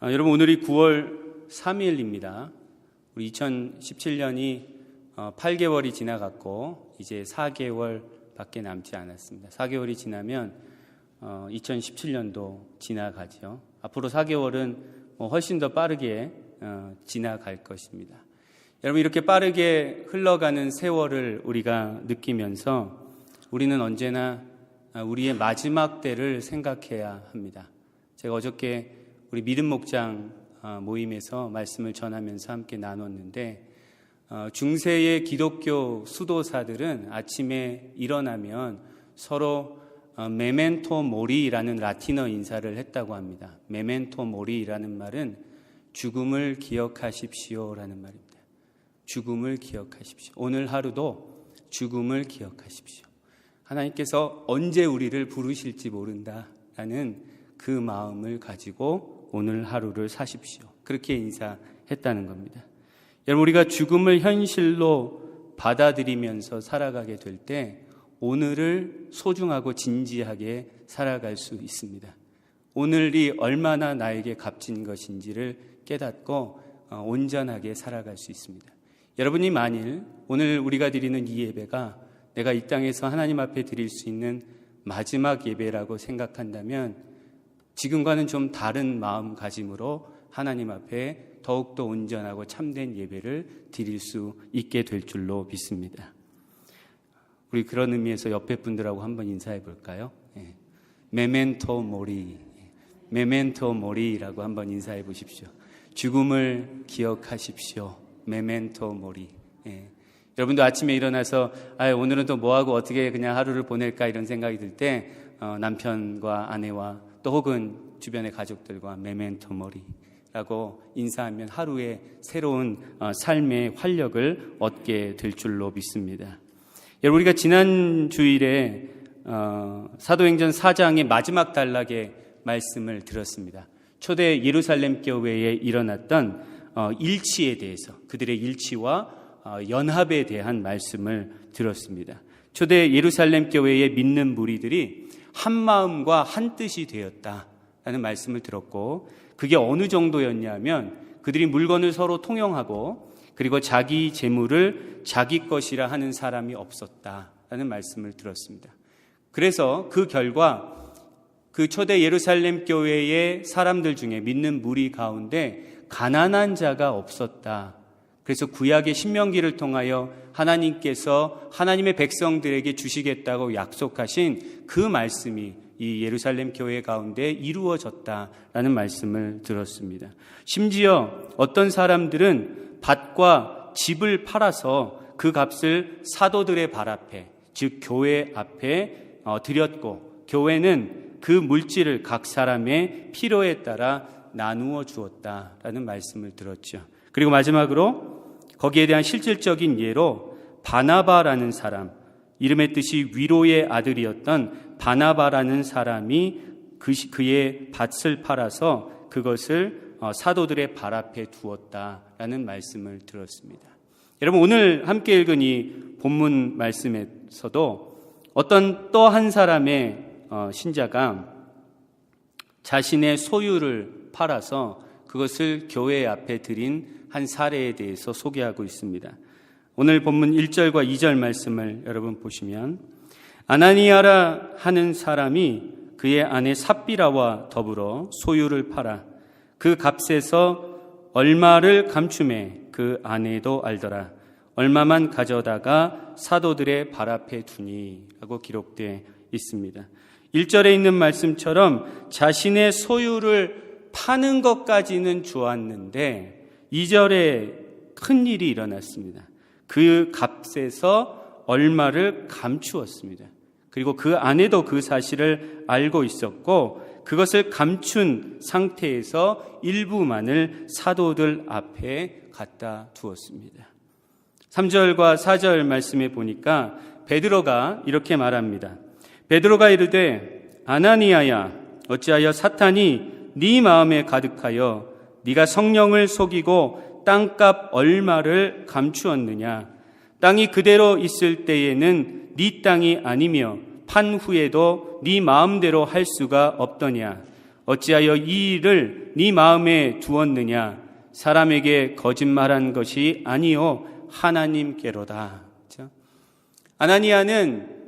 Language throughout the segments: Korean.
여러분, 오늘이 9월 3일입니다. 우리 2017년이 8개월이 지나갔고 이제 4개월밖에 남지 않았습니다. 4개월이 지나면 2017년도 지나가죠. 앞으로 4개월은 훨씬 더 빠르게 지나갈 것입니다. 여러분, 이렇게 빠르게 흘러가는 세월을 우리가 느끼면서 우리는 언제나 우리의 마지막 때를 생각해야 합니다. 제가 어저께 우리 믿음 목장 모임에서 말씀을 전하면서 함께 나눴는데, 중세의 기독교 수도사들은 아침에 일어나면 서로 메멘토 모리라는 라틴어 인사를 했다고 합니다. 메멘토 모리라는 말은 죽음을 기억하십시오라는 말입니다. 죽음을 기억하십시오. 오늘 하루도 죽음을 기억하십시오. 하나님께서 언제 우리를 부르실지 모른다라는 그 마음을 가지고 오늘 하루를 사십시오. 그렇게 인사했다는 겁니다. 여러분, 우리가 죽음을 현실로 받아들이면서 살아가게 될 때 오늘을 소중하고 진지하게 살아갈 수 있습니다. 오늘이 얼마나 나에게 값진 것인지를 깨닫고 온전하게 살아갈 수 있습니다. 여러분이 만일 오늘 우리가 드리는 이 예배가 내가 이 땅에서 하나님 앞에 드릴 수 있는 마지막 예배라고 생각한다면 지금과는 좀 다른 마음가짐으로 하나님 앞에 더욱더 온전하고 참된 예배를 드릴 수 있게 될 줄로 믿습니다. 우리 그런 의미에서 옆에 분들하고 한번 인사해 볼까요? 메멘토 모리, 메멘토 모리라고 한번 인사해 보십시오. 죽음을 기억하십시오. 메멘토 모리. 여러분도 아침에 일어나서 오늘은 또 뭐하고 어떻게 그냥 하루를 보낼까 이런 생각이 들 때 남편과 아내와 또 혹은 주변의 가족들과 메멘토 모리라고 인사하면 하루의 새로운 삶의 활력을 얻게 될 줄로 믿습니다. 여러분, 우리가 지난 주일에 사도행전 4장의 마지막 단락의 말씀을 들었습니다. 초대 예루살렘 교회에 일어났던 일치에 대해서, 그들의 일치와 연합에 대한 말씀을 들었습니다. 초대 예루살렘 교회의 믿는 무리들이 한 마음과 한 뜻이 되었다라는 말씀을 들었고, 그게 어느 정도였냐면 그들이 물건을 서로 통용하고 그리고 자기 재물을 자기 것이라 하는 사람이 없었다라는 말씀을 들었습니다. 그래서 그 결과 그 초대 예루살렘 교회의 사람들 중에 믿는 무리 가운데 가난한 자가 없었다. 그래서 구약의 신명기를 통하여 하나님께서 하나님의 백성들에게 주시겠다고 약속하신 그 말씀이 이 예루살렘 교회 가운데 이루어졌다라는 말씀을 들었습니다. 심지어 어떤 사람들은 밭과 집을 팔아서 그 값을 사도들의 발 앞에, 즉 교회 앞에 드렸고, 교회는 그 물질을 각 사람의 필요에 따라 나누어 주었다라는 말씀을 들었죠. 그리고 마지막으로 거기에 대한 실질적인 예로 바나바라는 사람, 이름의 뜻이 위로의 아들이었던 바나바라는 사람이 그의 밭을 팔아서 그것을 사도들의 발 앞에 두었다라는 말씀을 들었습니다. 여러분, 오늘 함께 읽은 이 본문 말씀에서도 어떤 또 한 사람의 신자가 자신의 소유를 팔아서 그것을 교회 앞에 드린 한 사례에 대해서 소개하고 있습니다. 오늘 본문 1절과 2절 말씀을 여러분 보시면, 아나니아라 하는 사람이 그의 아내 삽비라와 더불어 소유를 팔아 그 값에서 얼마를 감춤해 그 아내도 알더라. 얼마만 가져다가 사도들의 발 앞에 두니 라고 기록되어 있습니다. 1절에 있는 말씀처럼 자신의 소유를 파는 것까지는 좋았는데 2절에 큰 일이 일어났습니다. 그 값에서 얼마를 감추었습니다. 그리고 그 아내도 그 사실을 알고 있었고, 그것을 감춘 상태에서 일부만을 사도들 앞에 갖다 두었습니다. 3절과 4절 말씀에 보니까 베드로가 이렇게 말합니다. 베드로가 이르되 아나니아야, 어찌하여 사탄이 네 마음에 가득하여 네가 성령을 속이고 땅값 얼마를 감추었느냐. 땅이 그대로 있을 때에는 네 땅이 아니며 판 후에도 네 마음대로 할 수가 없더냐. 어찌하여 이 일을 네 마음에 두었느냐? 사람에게 거짓말한 것이 아니요 하나님께로다. 그렇죠? 아나니아는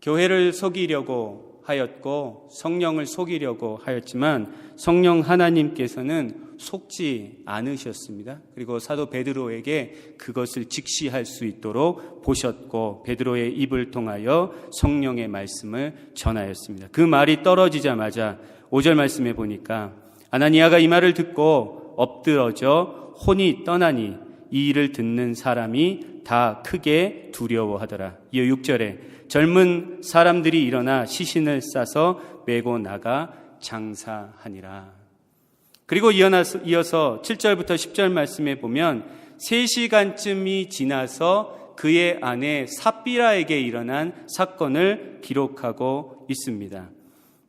교회를 속이려고 하였고 성령을 속이려고 하였지만 성령 하나님께서는 속지 않으셨습니다. 그리고 사도 베드로에게 그것을 직시할 수 있도록 보셨고 베드로의 입을 통하여 성령의 말씀을 전하였습니다. 그 말이 떨어지자마자 5절 말씀에 보니까 아나니아가 이 말을 듣고 엎드러져 혼이 떠나니 이 일을 듣는 사람이 다 크게 두려워하더라. 이어 6절에 젊은 사람들이 일어나 시신을 싸서 메고 나가 장사하니라. 그리고 이어서 7절부터 10절 말씀에 보면 3시간쯤이 지나서 그의 아내 삽비라에게 일어난 사건을 기록하고 있습니다.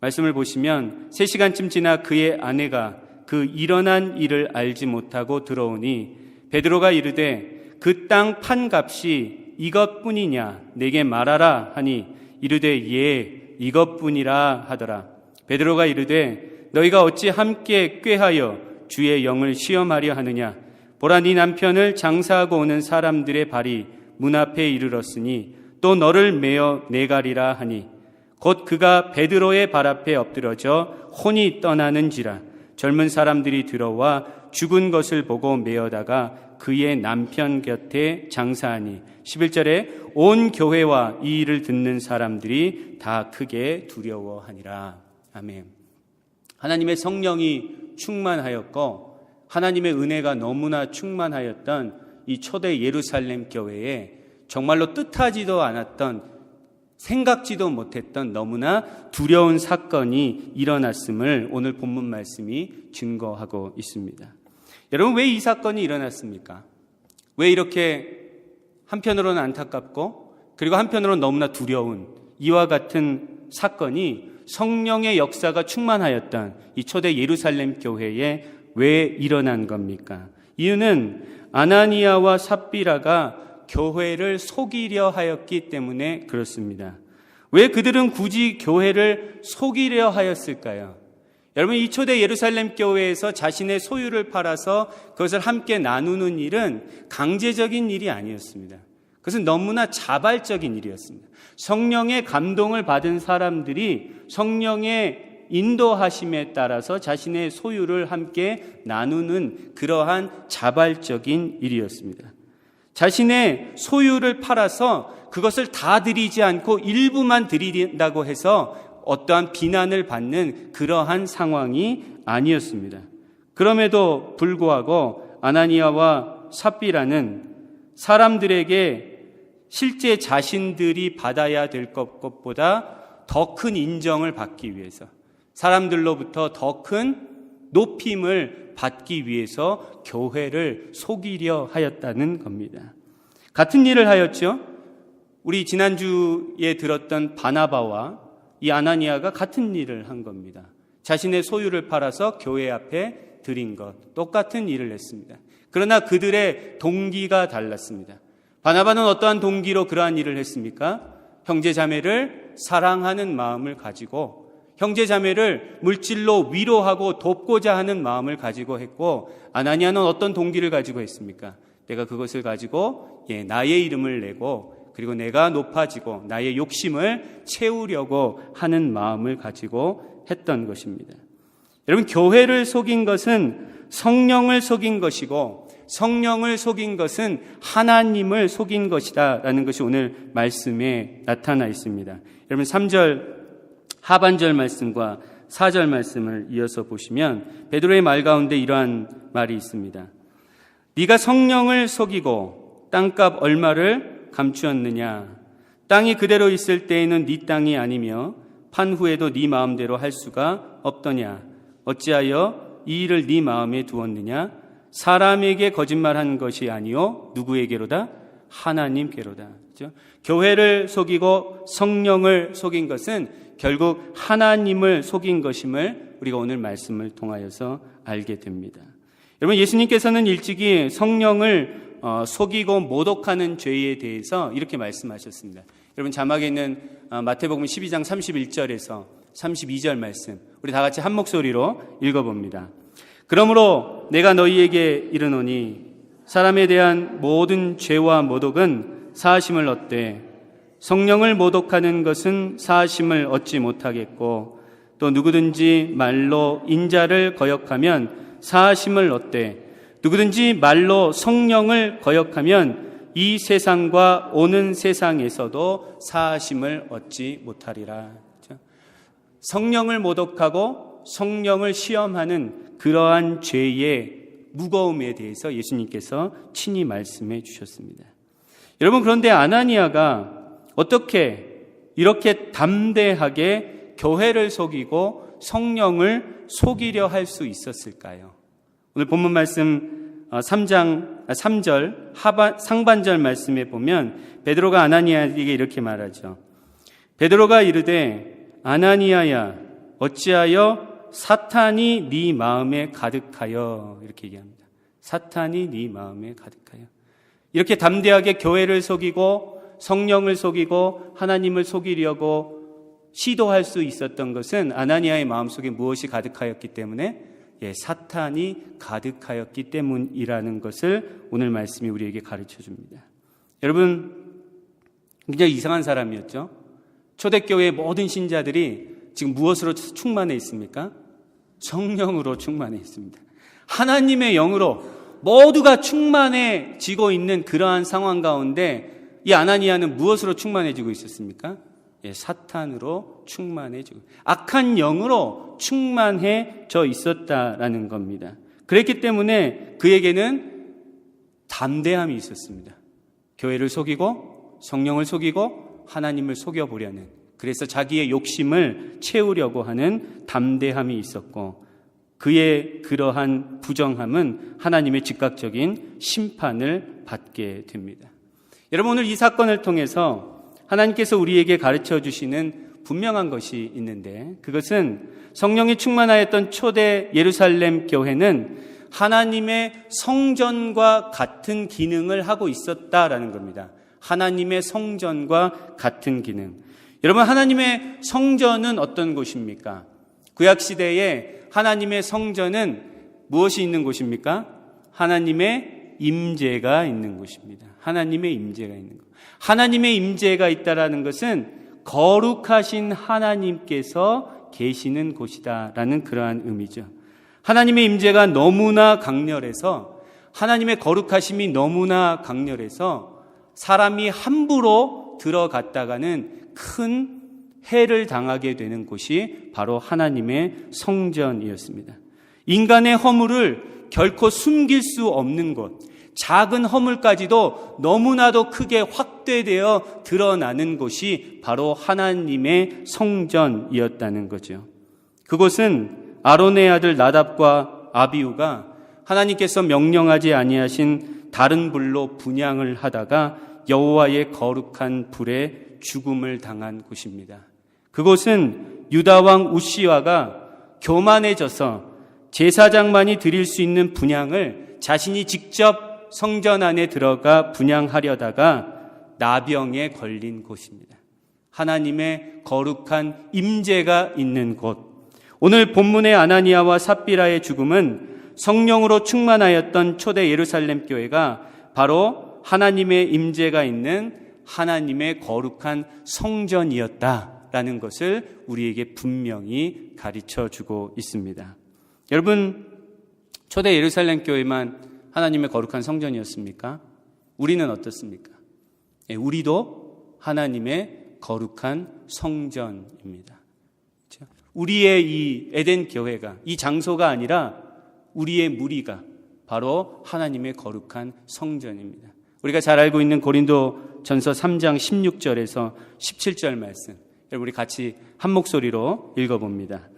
말씀을 보시면 3시간쯤 지나 그의 아내가 그 일어난 일을 알지 못하고 들어오니 베드로가 이르되 그 땅 판값이 이것뿐이냐 내게 말하라 하니 이르되 예 이것뿐이라 하더라. 베드로가 이르되 너희가 어찌 함께 꾀하여 주의 영을 시험하려 하느냐? 보라 네 남편을 장사하고 오는 사람들의 발이 문 앞에 이르렀으니 또 너를 메어 내가리라 하니 곧 그가 베드로의 발 앞에 엎드러져 혼이 떠나는지라. 젊은 사람들이 들어와 죽은 것을 보고 메어다가 그의 남편 곁에 장사하니 11절에 온 교회와 이 일을 듣는 사람들이 다 크게 두려워하니라. 아멘. 하나님의 성령이 충만하였고 하나님의 은혜가 너무나 충만하였던 이 초대 예루살렘 교회에 정말로 뜻하지도 않았던 생각지도 못했던 너무나 두려운 사건이 일어났음을 오늘 본문 말씀이 증거하고 있습니다. 여러분 왜 이 사건이 일어났습니까? 왜 이렇게 한편으로는 안타깝고 그리고 한편으로는 너무나 두려운 이와 같은 사건이 성령의 역사가 충만하였던 이 초대 예루살렘 교회에 왜 일어난 겁니까? 이유는 아나니아와 삽비라가 교회를 속이려 하였기 때문에 그렇습니다. 왜 그들은 굳이 교회를 속이려 하였을까요? 여러분 이 초대 예루살렘 교회에서 자신의 소유를 팔아서 그것을 함께 나누는 일은 강제적인 일이 아니었습니다. 그것은 너무나 자발적인 일이었습니다. 성령의 감동을 받은 사람들이 성령의 인도하심에 따라서 자신의 소유를 함께 나누는 그러한 자발적인 일이었습니다. 자신의 소유를 팔아서 그것을 다 드리지 않고 일부만 드린다고 해서 어떠한 비난을 받는 그러한 상황이 아니었습니다. 그럼에도 불구하고 아나니아와 삽비라는 사람들에게 실제 자신들이 받아야 될 것보다 더 큰 인정을 받기 위해서 사람들로부터 더 큰 높임을 받기 위해서 교회를 속이려 하였다는 겁니다. 같은 일을 하였죠. 우리 지난주에 들었던 바나바와 이 아나니아가 같은 일을 한 겁니다. 자신의 소유를 팔아서 교회 앞에 드린 것, 똑같은 일을 했습니다. 그러나 그들의 동기가 달랐습니다. 바나바는 어떠한 동기로 그러한 일을 했습니까? 형제자매를 사랑하는 마음을 가지고 형제자매를 물질로 위로하고 돕고자 하는 마음을 가지고 했고, 아나니아는 어떤 동기를 가지고 했습니까? 내가 그것을 가지고 나의 이름을 내고 그리고 내가 높아지고 나의 욕심을 채우려고 하는 마음을 가지고 했던 것입니다. 여러분, 교회를 속인 것은 성령을 속인 것이고 성령을 속인 것은 하나님을 속인 것이다 라는 것이 오늘 말씀에 나타나 있습니다. 여러분 3절 하반절 말씀과 4절 말씀을 이어서 보시면 베드로의 말 가운데 이러한 말이 있습니다. 네가 성령을 속이고 땅값 얼마를 감추었느냐? 땅이 그대로 있을 때에는 네 땅이 아니며 판 후에도 네 마음대로 할 수가 없더냐? 어찌하여 이 일을 네 마음에 두었느냐? 사람에게 거짓말한 것이 아니요 누구에게로다? 하나님께로다. 그렇죠? 교회를 속이고 성령을 속인 것은 결국 하나님을 속인 것임을 우리가 오늘 말씀을 통하여서 알게 됩니다. 여러분, 예수님께서는 일찍이 성령을 속이고 모독하는 죄에 대해서 이렇게 말씀하셨습니다. 여러분, 자막에 있는 마태복음 12장 31절에서 32절 말씀 우리 다 같이 한 목소리로 읽어봅니다. 그러므로 내가 너희에게 이르노니 사람에 대한 모든 죄와 모독은 사하심을 얻되 성령을 모독하는 것은 사하심을 얻지 못하겠고 또 누구든지 말로 인자를 거역하면 사하심을 얻되 누구든지 말로 성령을 거역하면 이 세상과 오는 세상에서도 사하심을 얻지 못하리라. 성령을 모독하고 성령을 시험하는 그러한 죄의 무거움에 대해서 예수님께서 친히 말씀해 주셨습니다. 여러분, 그런데 아나니아가 어떻게 이렇게 담대하게 교회를 속이고 성령을 속이려 할 수 있었을까요? 오늘 본문 말씀 3절 상반절 말씀에 보면 베드로가 아나니아에게 이렇게 말하죠. 베드로가 이르되 아나니아야 어찌하여 사탄이 네 마음에 가득하여, 이렇게 얘기합니다. 사탄이 네 마음에 가득하여. 이렇게 담대하게 교회를 속이고 성령을 속이고 하나님을 속이려고 시도할 수 있었던 것은 아나니아의 마음속에 무엇이 가득하였기 때문에 사탄이 가득하였기 때문이라는 것을 오늘 말씀이 우리에게 가르쳐 줍니다. 여러분, 굉장히 이상한 사람이었죠. 초대교회의 모든 신자들이 지금 무엇으로 충만해 있습니까? 성령으로 충만해 있습니다. 하나님의 영으로 모두가 충만해지고 있는 그러한 상황 가운데 이 아나니아는 무엇으로 충만해지고 있었습니까? 사탄으로 충만해지고 악한 영으로 충만해져 있었다라는 겁니다. 그랬기 때문에 그에게는 담대함이 있었습니다. 교회를 속이고 성령을 속이고 하나님을 속여보려는, 그래서 자기의 욕심을 채우려고 하는 담대함이 있었고 그의 그러한 부정함은 하나님의 즉각적인 심판을 받게 됩니다. 여러분, 오늘 이 사건을 통해서 하나님께서 우리에게 가르쳐 주시는 분명한 것이 있는데, 그것은 성령이 충만하였던 초대 예루살렘 교회는 하나님의 성전과 같은 기능을 하고 있었다라는 겁니다. 하나님의 성전과 같은 기능. 여러분, 하나님의 성전은 어떤 곳입니까? 구약시대에 하나님의 성전은 무엇이 있는 곳입니까? 하나님의 임재가 있는 곳입니다. 하나님의 임재가 있는 곳. 하나님의 임재가 있다라는 것은 거룩하신 하나님께서 계시는 곳이다라는 그러한 의미죠. 하나님의 임재가 너무나 강렬해서, 하나님의 거룩하심이 너무나 강렬해서 사람이 함부로 들어갔다가는 큰 해를 당하게 되는 곳이 바로 하나님의 성전이었습니다. 인간의 허물을 결코 숨길 수 없는 곳, 작은 허물까지도 너무나도 크게 확대되어 드러나는 곳이 바로 하나님의 성전이었다는 거죠. 그곳은 아론의 아들 나답과 아비후가 하나님께서 명령하지 아니하신 다른 불로 분향을 하다가 여호와의 거룩한 불에 죽음을 당한 곳입니다. 그곳은 유다 왕 우시아가 교만해져서 제사장만이 드릴 수 있는 분향을 자신이 직접 성전 안에 들어가 분향하려다가 나병에 걸린 곳입니다. 하나님의 거룩한 임재가 있는 곳. 오늘 본문의 아나니아와 삽비라의 죽음은 성령으로 충만하였던 초대 예루살렘 교회가 바로 하나님의 임재가 있는 하나님의 거룩한 성전이었다라는 것을 우리에게 분명히 가르쳐주고 있습니다. 여러분, 초대 예루살렘 교회만 하나님의 거룩한 성전이었습니까? 우리는 어떻습니까? 우리도 하나님의 거룩한 성전입니다. 그렇죠? 우리의 이 에덴 교회가, 이 장소가 아니라 우리의 무리가 바로 하나님의 거룩한 성전입니다. 우리가 잘 알고 있는 고린도 전서 3장 16절에서 17절 말씀, 여러분 우리 같이 한 목소리로 읽어봅니다.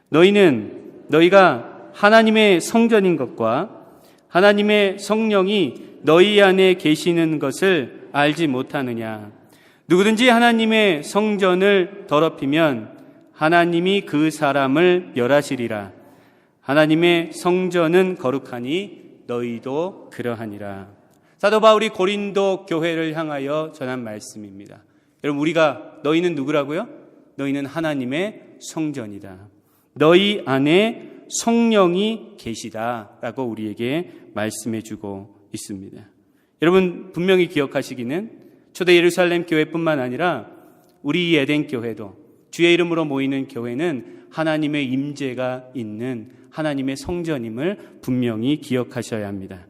너희가 하나님의 성전인 것과 하나님의 성령이 너희 안에 계시는 것을 알지 못하느냐? 누구든지 하나님의 성전을 더럽히면 하나님이 그 사람을 멸하시리라. 하나님의 성전은 거룩하니 너희도 그러하니라. 사도 바울이 고린도 교회를 향하여 전한 말씀입니다. 여러분, 너희는 누구라고요? 너희는 하나님의 성전이다. 너희 안에 성령이 계시다라고 우리에게 말씀해주고 있습니다. 여러분 분명히 기억하시기는 초대 예루살렘 교회뿐만 아니라 우리 에덴 교회도 주의 이름으로 모이는 교회는 하나님의 임재가 있는 하나님의 성전임을 분명히 기억하셔야 합니다.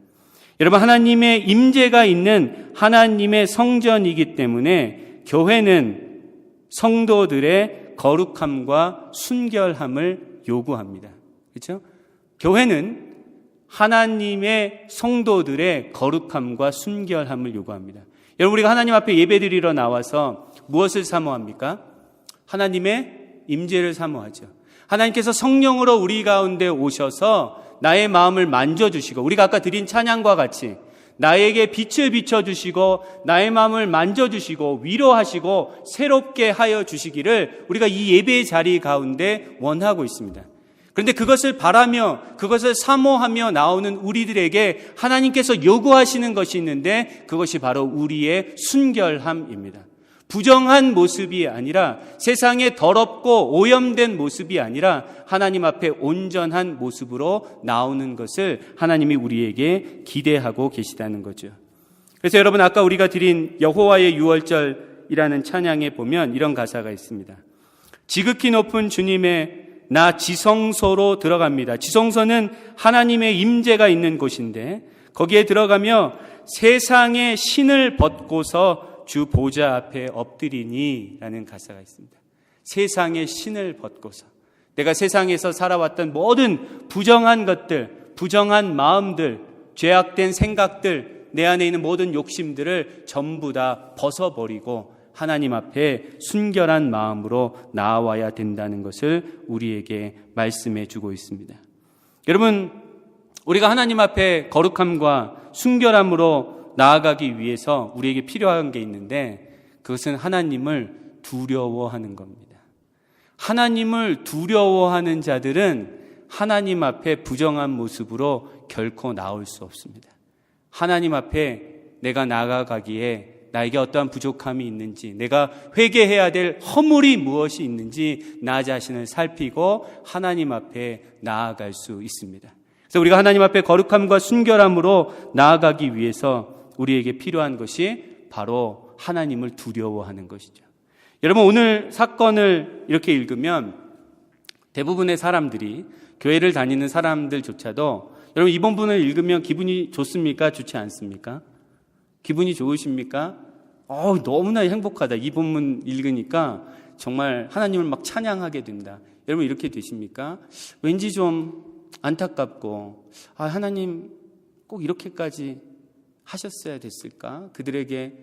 여러분 하나님의 임재가 있는 하나님의 성전이기 때문에 교회는 성도들의 거룩함과 순결함을 요구합니다. 그렇죠? 교회는 하나님의 성도들의 거룩함과 순결함을 요구합니다. 여러분 우리가 하나님 앞에 예배드리러 나와서 무엇을 사모합니까? 하나님의 임재를 사모하죠. 하나님께서 성령으로 우리 가운데 오셔서 나의 마음을 만져주시고 우리가 아까 드린 찬양과 같이 나에게 빛을 비춰주시고 나의 마음을 만져주시고 위로하시고 새롭게 하여 주시기를 우리가 이 예배의 자리 가운데 원하고 있습니다. 그런데 그것을 바라며 그것을 사모하며 나오는 우리들에게 하나님께서 요구하시는 것이 있는데 그것이 바로 우리의 순결함입니다. 부정한 모습이 아니라 세상에 더럽고 오염된 모습이 아니라 하나님 앞에 온전한 모습으로 나오는 것을 하나님이 우리에게 기대하고 계시다는 거죠. 그래서 여러분 아까 우리가 드린 여호와의 유월절이라는 찬양에 보면 이런 가사가 있습니다. 지극히 높은 주님의 나 지성소로 들어갑니다. 지성소는 하나님의 임재가 있는 곳인데 거기에 들어가며 세상의 신을 벗고서 주 보좌 앞에 엎드리니 라는 가사가 있습니다. 세상의 신을 벗고서 내가 세상에서 살아왔던 모든 부정한 것들, 부정한 마음들, 죄악된 생각들, 내 안에 있는 모든 욕심들을 전부 다 벗어버리고 하나님 앞에 순결한 마음으로 나아와야 된다는 것을 우리에게 말씀해 주고 있습니다. 여러분, 우리가 하나님 앞에 거룩함과 순결함으로 나아가기 위해서 우리에게 필요한 게 있는데 그것은 하나님을 두려워하는 겁니다. 하나님을 두려워하는 자들은 하나님 앞에 부정한 모습으로 결코 나올 수 없습니다. 하나님 앞에 내가 나아가기에 나에게 어떠한 부족함이 있는지, 내가 회개해야 될 허물이 무엇이 있는지 나 자신을 살피고 하나님 앞에 나아갈 수 있습니다. 그래서 우리가 하나님 앞에 거룩함과 순결함으로 나아가기 위해서 우리에게 필요한 것이 바로 하나님을 두려워하는 것이죠. 여러분 오늘 사건을 이렇게 읽으면 대부분의 사람들이 교회를 다니는 사람들조차도 여러분 이번 분을 읽으면 기분이 좋습니까? 좋지 않습니까? 기분이 좋으십니까? 너무나 행복하다. 이 본문 읽으니까 정말 하나님을 막 찬양하게 된다. 여러분 이렇게 되십니까? 왠지 좀 안타깝고 하나님 꼭 이렇게까지 하셨어야 됐을까? 그들에게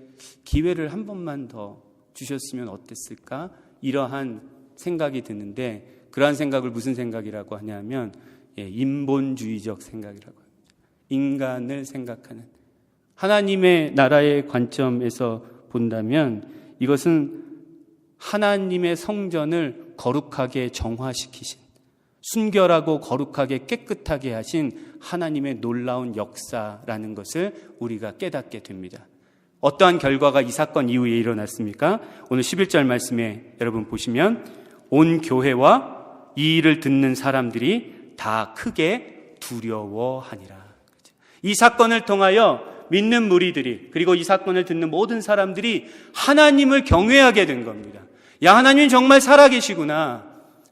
기회를 한 번만 더 주셨으면 어땠을까? 이러한 생각이 드는데 그러한 생각을 무슨 생각이라고 하냐면 인본주의적 생각이라고 합니다. 인간을 생각하는 하나님의 나라의 관점에서 본다면 이것은 하나님의 성전을 거룩하게 정화시키신 순결하고 거룩하게 깨끗하게 하신 하나님의 놀라운 역사라는 것을 우리가 깨닫게 됩니다. 어떠한 결과가 이 사건 이후에 일어났습니까? 오늘 11절 말씀에 여러분 보시면 온 교회와 이 일을 듣는 사람들이 다 크게 두려워하니라. 이 사건을 통하여 믿는 무리들이 그리고 이 사건을 듣는 모든 사람들이 하나님을 경외하게 된 겁니다. 야, 하나님 정말 살아계시구나.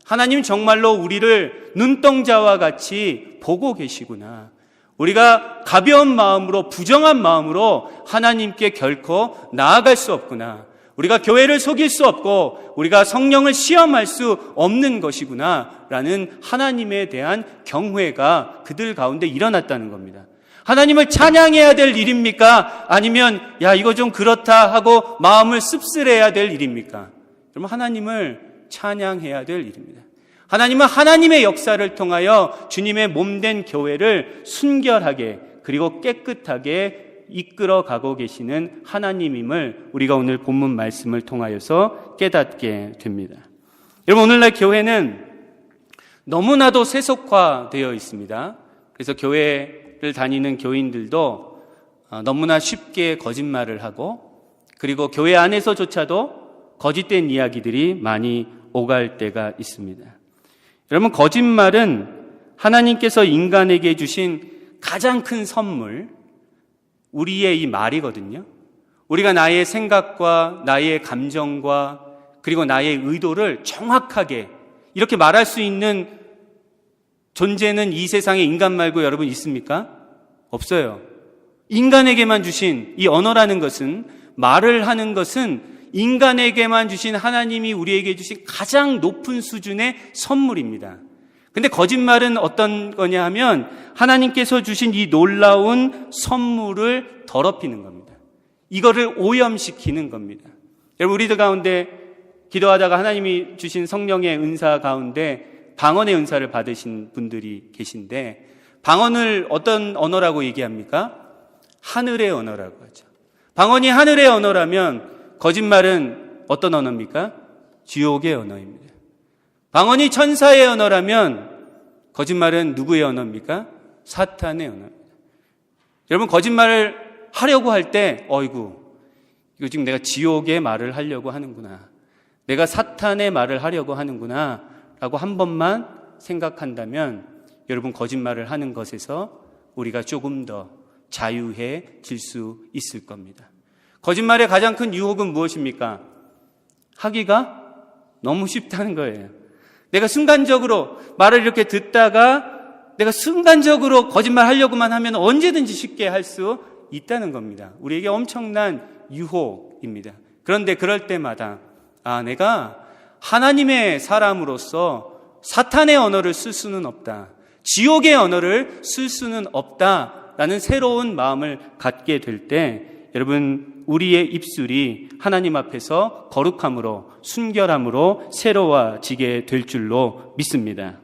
하나님 정말로 우리를 눈동자와 같이 보고 계시구나. 우리가 가벼운 마음으로 부정한 마음으로 하나님께 결코 나아갈 수 없구나. 우리가 교회를 속일 수 없고 우리가 성령을 시험할 수 없는 것이구나 라는 하나님에 대한 경외가 그들 가운데 일어났다는 겁니다. 하나님을 찬양해야 될 일입니까? 아니면 이거 좀 그렇다 하고 마음을 씁쓸해야 될 일입니까? 그러면 하나님을 찬양해야 될 일입니다. 하나님은 하나님의 역사를 통하여 주님의 몸된 교회를 순결하게 그리고 깨끗하게 이끌어 가고 계시는 하나님임을 우리가 오늘 본문 말씀을 통하여서 깨닫게 됩니다. 여러분 오늘날 교회는 너무나도 세속화되어 있습니다. 그래서 교회를 다니는 교인들도 너무나 쉽게 거짓말을 하고 그리고 교회 안에서조차도 거짓된 이야기들이 많이 오갈 때가 있습니다. 여러분, 거짓말은 하나님께서 인간에게 주신 가장 큰 선물, 우리의 이 말이거든요. 우리가 나의 생각과 나의 감정과 그리고 나의 의도를 정확하게 이렇게 말할 수 있는 존재는 이 세상에 인간 말고 여러분 있습니까? 없어요. 인간에게만 주신 이 언어라는 것은, 말을 하는 것은 인간에게만 주신, 하나님이 우리에게 주신 가장 높은 수준의 선물입니다. 근데 거짓말은 어떤 거냐 하면 하나님께서 주신 이 놀라운 선물을 더럽히는 겁니다. 이거를 오염시키는 겁니다. 여러분, 우리들 가운데 기도하다가 하나님이 주신 성령의 은사 가운데 방언의 은사를 받으신 분들이 계신데, 방언을 어떤 언어라고 얘기합니까? 하늘의 언어라고 하죠. 방언이 하늘의 언어라면 거짓말은 어떤 언어입니까? 지옥의 언어입니다. 방언이 천사의 언어라면 거짓말은 누구의 언어입니까? 사탄의 언어입니다. 여러분, 거짓말을 하려고 할 때 어이구, 이거 지금 내가 지옥의 말을 하려고 하는구나, 내가 사탄의 말을 하려고 하는구나 라고 한 번만 생각한다면 여러분, 거짓말을 하는 것에서 우리가 조금 더 자유해질 수 있을 겁니다. 거짓말의 가장 큰 유혹은 무엇입니까? 하기가 너무 쉽다는 거예요. 내가 순간적으로 말을 이렇게 듣다가 내가 순간적으로 거짓말 하려고만 하면 언제든지 쉽게 할 수 있다는 겁니다. 우리에게 엄청난 유혹입니다. 그런데 그럴 때마다 내가 하나님의 사람으로서 사탄의 언어를 쓸 수는 없다, 지옥의 언어를 쓸 수는 없다라는 새로운 마음을 갖게 될 때 여러분, 우리의 입술이 하나님 앞에서 거룩함으로, 순결함으로 새로워지게 될 줄로 믿습니다.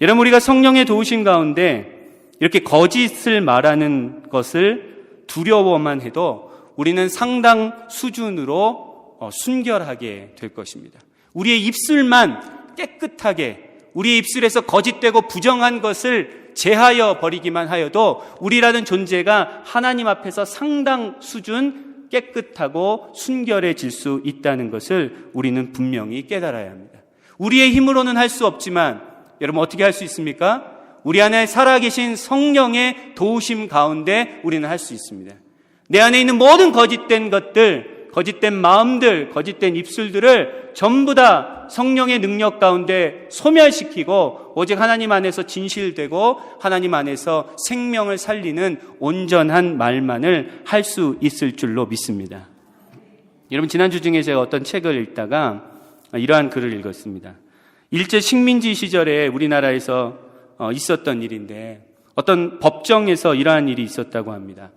여러분, 우리가 성령의 도우심 가운데 이렇게 거짓을 말하는 것을 두려워만 해도 우리는 상당 수준으로 순결하게 될 것입니다. 우리의 입술만 깨끗하게, 우리의 입술에서 거짓되고 부정한 것을 제하여 버리기만 하여도 우리라는 존재가 하나님 앞에서 상당 수준 깨끗하고 순결해질 수 있다는 것을 우리는 분명히 깨달아야 합니다. 우리의 힘으로는 할 수 없지만 여러분, 어떻게 할 수 있습니까? 우리 안에 살아계신 성령의 도우심 가운데 우리는 할 수 있습니다. 내 안에 있는 모든 거짓된 것들, 거짓된 마음들, 거짓된 입술들을 전부 다 성령의 능력 가운데 소멸시키고 오직 하나님 안에서 진실되고 하나님 안에서 생명을 살리는 온전한 말만을 할 수 있을 줄로 믿습니다. 여러분, 지난주 중에 제가 어떤 책을 읽다가 이러한 글을 읽었습니다. 일제 식민지 시절에 우리나라에서 있었던 일인데 어떤 법정에서 이러한 일이 있었다고 합니다.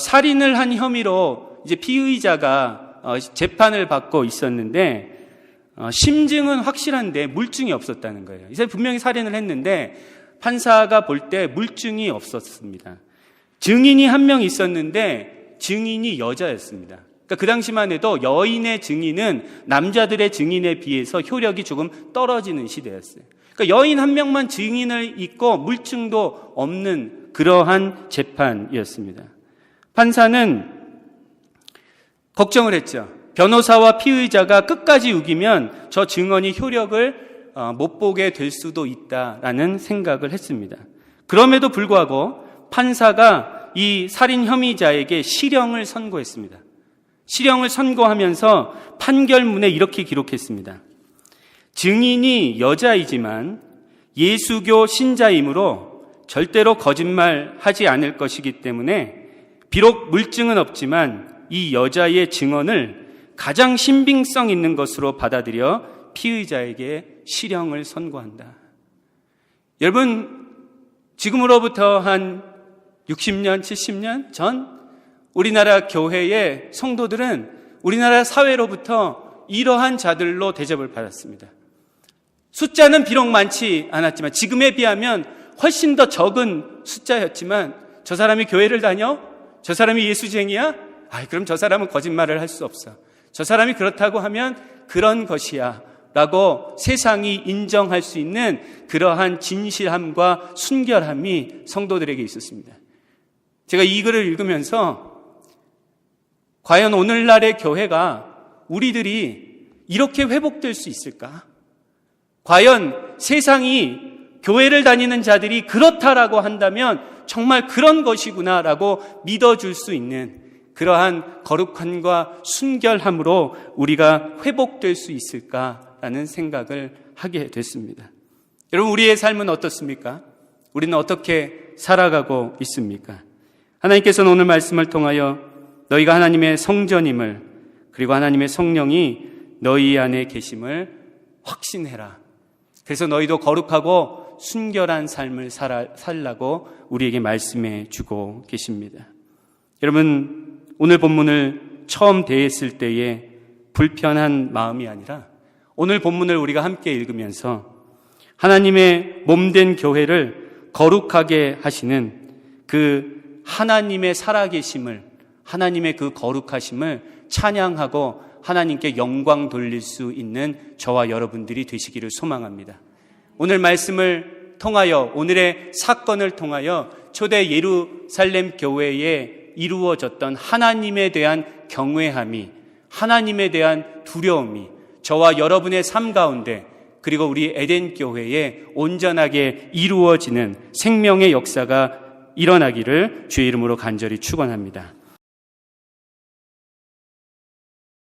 살인을 한 혐의로 이제 피의자가 재판을 받고 있었는데 심증은 확실한데 물증이 없었다는 거예요. 이 사람이 분명히 살인을 했는데 판사가 볼 때 물증이 없었습니다. 증인이 한 명 있었는데 증인이 여자였습니다. 그러니까 그 당시만 해도 여인의 증인은 남자들의 증인에 비해서 효력이 조금 떨어지는 시대였어요. 그러니까 여인 한 명만 증인을 있고 물증도 없는 그러한 재판이었습니다. 판사는 걱정을 했죠. 변호사와 피의자가 끝까지 우기면 저 증언이 효력을 못 보게 될 수도 있다라는 생각을 했습니다. 그럼에도 불구하고 판사가 이 살인 혐의자에게 실형을 선고했습니다. 실형을 선고하면서 판결문에 이렇게 기록했습니다. 증인이 여자이지만 예수교 신자이므로 절대로 거짓말하지 않을 것이기 때문에 비록 물증은 없지만 이 여자의 증언을 가장 신빙성 있는 것으로 받아들여 피의자에게 실형을 선고한다. 여러분, 지금으로부터 한 60년, 70년 전 우리나라 교회의 성도들은 우리나라 사회로부터 이러한 자들로 대접을 받았습니다. 숫자는 비록 많지 않았지만, 지금에 비하면 훨씬 더 적은 숫자였지만, 저 사람이 교회를 다녀? 저 사람이 예수쟁이야? 그럼 저 사람은 거짓말을 할 수 없어. 저 사람이 그렇다고 하면 그런 것이야 라고 세상이 인정할 수 있는 그러한 진실함과 순결함이 성도들에게 있었습니다. 제가 이 글을 읽으면서 과연 오늘날의 교회가 우리들이 이렇게 회복될 수 있을까? 과연 세상이 교회를 다니는 자들이 그렇다라고 한다면 정말 그런 것이구나라고 믿어줄 수 있는 그러한 거룩함과 순결함으로 우리가 회복될 수 있을까라는 생각을 하게 됐습니다. 여러분, 우리의 삶은 어떻습니까? 우리는 어떻게 살아가고 있습니까? 하나님께서는 오늘 말씀을 통하여 너희가 하나님의 성전임을, 그리고 하나님의 성령이 너희 안에 계심을 확신해라. 그래서 너희도 거룩하고 순결한 삶을 살라고 우리에게 말씀해 주고 계십니다. 여러분, 오늘 본문을 처음 대했을 때에 불편한 마음이 아니라 오늘 본문을 우리가 함께 읽으면서 하나님의 몸된 교회를 거룩하게 하시는 그 하나님의 살아계심을, 하나님의 그 거룩하심을 찬양하고 하나님께 영광 돌릴 수 있는 저와 여러분들이 되시기를 소망합니다. 오늘 말씀을 통하여, 오늘의 사건을 통하여 초대 예루살렘 교회에 이루어졌던 하나님에 대한 경외함이, 하나님에 대한 두려움이 저와 여러분의 삶 가운데, 그리고 우리 에덴 교회에 온전하게 이루어지는 생명의 역사가 일어나기를 주의 이름으로 간절히 축원합니다.